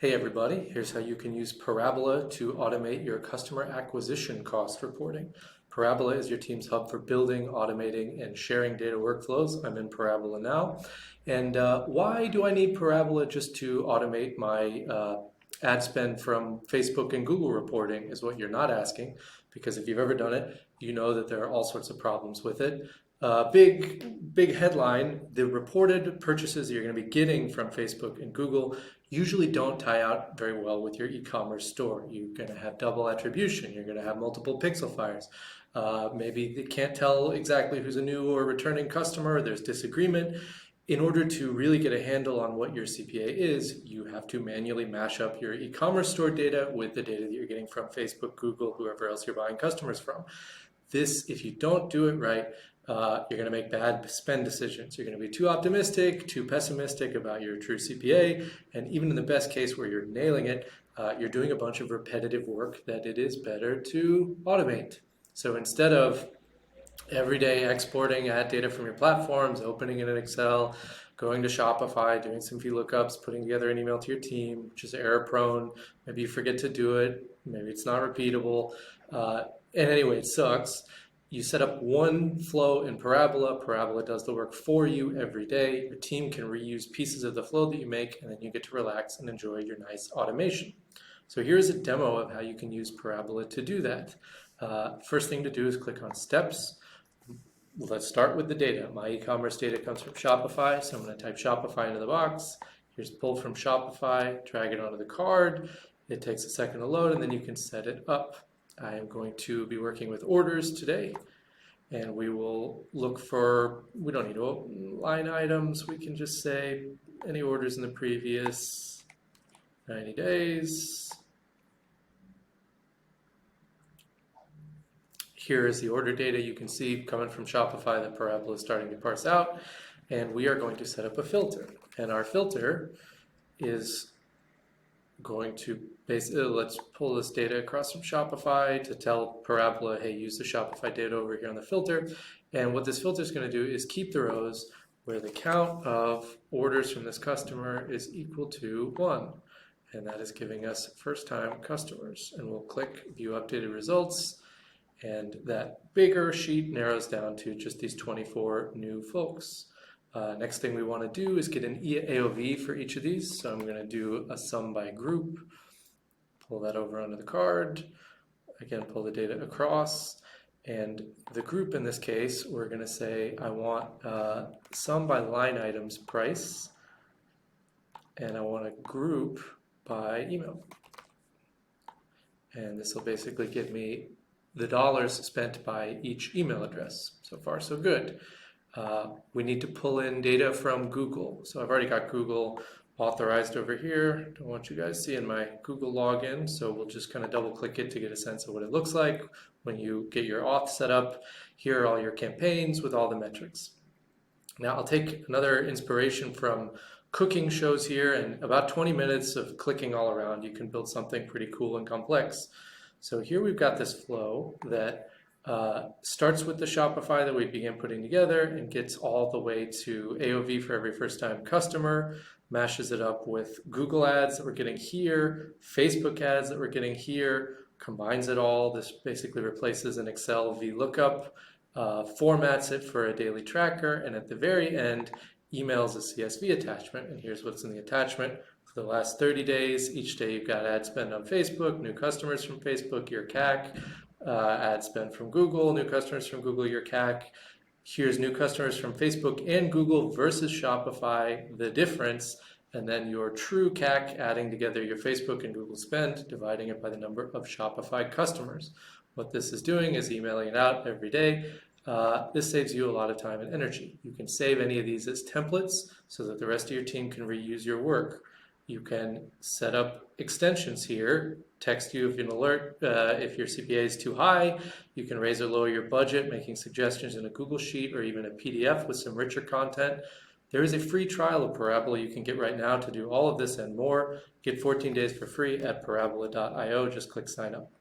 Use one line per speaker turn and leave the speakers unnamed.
Hey everybody, here's how you can use Parabola to automate your customer acquisition cost reporting. Parabola is your team's hub for building, automating, and sharing data workflows. I'm in Parabola now. And why do I need Parabola just to automate my ad spend from Facebook and Google reporting is what you're not asking, because if you've ever done it, you know that there are all sorts of problems with it. Big headline, the reported purchases you're going to be getting from Facebook and Google usually don't tie out very well with your e-commerce store. You're going to have double attribution. You're going to have multiple pixel fires. Maybe they can't tell exactly who's a new or returning customer. There's disagreement. In order to really get a handle on what your CPA is, you have to manually mash up your e-commerce store data with the data that you're getting from Facebook, Google, whoever else you're buying customers from. This, if you don't do it right, you're going to make bad spend decisions. You're going to be too optimistic, too pessimistic about your true CPA, and even in the best case where you're nailing it, you're doing a bunch of repetitive work that it is better to automate. So instead of every day exporting ad data from your platforms, opening it in Excel, going to Shopify, doing some VLOOKUPs, putting together an email to your team, which is error prone, maybe you forget to do it, maybe it's not repeatable, and anyway, it sucks. You set up one flow in Parabola. Parabola does the work for you every day. Your team can reuse pieces of the flow that you make, and then you get to relax and enjoy your nice automation. So here's a demo of how you can use Parabola to do that. First thing to do is click on Steps. Let's start with the data. My e-commerce data comes from Shopify, so I'm going to type Shopify into the box. Here's pull from Shopify, drag it onto the card. It takes a second to load, and then you can set it up. I am going to be working with orders today, and we will look for, we don't need line items, we can just say any orders in the previous 90 days. Here is the order data you can see coming from Shopify that Parabola is starting to parse out, and we are going to set up a filter, and our filter is going to basically, let's pull this data across from Shopify to tell Parabola, hey, use the Shopify data over here on the filter. And what this filter is going to do is keep the rows where the count of orders from this customer is equal to 1. And that is giving us first-time customers. And we'll click View Updated Results. And that bigger sheet narrows down to just these 24 new folks. Next thing we want to do is get an AOV for each of these. So I'm going to do a sum by group, pull that over onto the card, again pull the data across, and the group in this case we're going to say I want sum by line items price, and I want a group by email. And this will basically give me the dollars spent by each email address. So far so good. We need to pull in data from Google. So I've already got Google authorized over here. Don't want you guys seeing my Google login, so we'll just kind of double click it to get a sense of what it looks like when you get your auth set up. Here are all your campaigns with all the metrics. Now I'll take another inspiration from cooking shows here, and about 20 minutes of clicking all around, you can build something pretty cool and complex. So here we've got this flow that starts with the Shopify that we began putting together and gets all the way to AOV for every first-time customer, mashes it up with Google ads that we're getting here, Facebook ads that we're getting here, combines it all. This basically replaces an Excel VLOOKUP, formats it for a daily tracker, and at the very end, emails a CSV attachment. And here's what's in the attachment. For the last 30 days, each day you've got ad spend on Facebook, new customers from Facebook, your CAC, ad spend from Google, new customers from Google, your CAC. Here's new customers from Facebook and Google versus Shopify, the difference, and then your true CAC, adding together your Facebook and Google spend, dividing it by the number of Shopify customers. What this is doing is emailing it out every day. This saves you a lot of time and energy. You can save any of these as templates so that the rest of your team can reuse your work. You can set up extensions here, text you if an alert, if your CPA is too high. You can raise or lower your budget, making suggestions in a Google Sheet or even a PDF with some richer content. There is a free trial of Parabola you can get right now to do all of this and more. Get 14 days for free at parabola.io. Just click sign up.